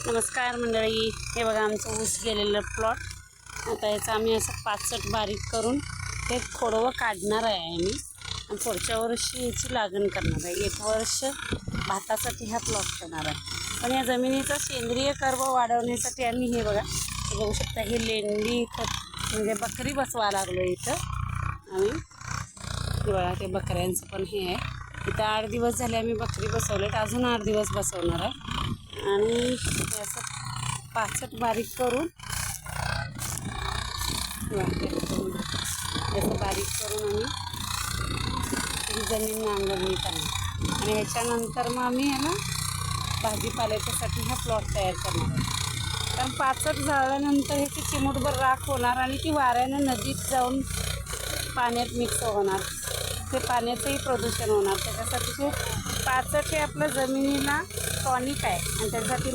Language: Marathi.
नमस्कार मंडळी, हे बघा आमचं ऊस गेलेलं प्लॉट. आता याचं आम्ही असं पाचट बारीक करून हे खोडवं काढणार आहे आम्ही आणि पुढच्या वर्षी याची लागण करणार आहे. 1 वर्ष भातासाठी हा प्लॉट करणार आहे. पण या जमिनीचा सेंद्रिय कर्ब वाढवण्यासाठी आम्ही हे बघा बघू शकता, हे लेंडी खत म्हणजे बकरी बसवा लागलो इथं आम्ही. हे बघा ते बकऱ्यांचं पण हे आहे. इथं 8 दिवस झाले आम्ही बकरी बसवलेत, अजून 8 दिवस बसवणार आहे. आणि असं पाचट बारीक करून असं बारीक करून आम्ही ही जमीन नांगरणी करणार आणि ह्याच्यानंतर मग आम्ही ह्याला भाजीपाल्याच्यासाठी हा प्लॉट तयार करणार आहे. कारण पाचट जाळल्यानंतर ह्याची चिमूटभर राख होणार आणि ती वाऱ्यानं नदीत जाऊन पाण्यात मिक्स होणार. ते पाण्याचंही प्रदूषण होणार. त्याच्यासाठी ते पाचट हे आपलं जमिनीला टॉनिक आहे आणि त्यासाठी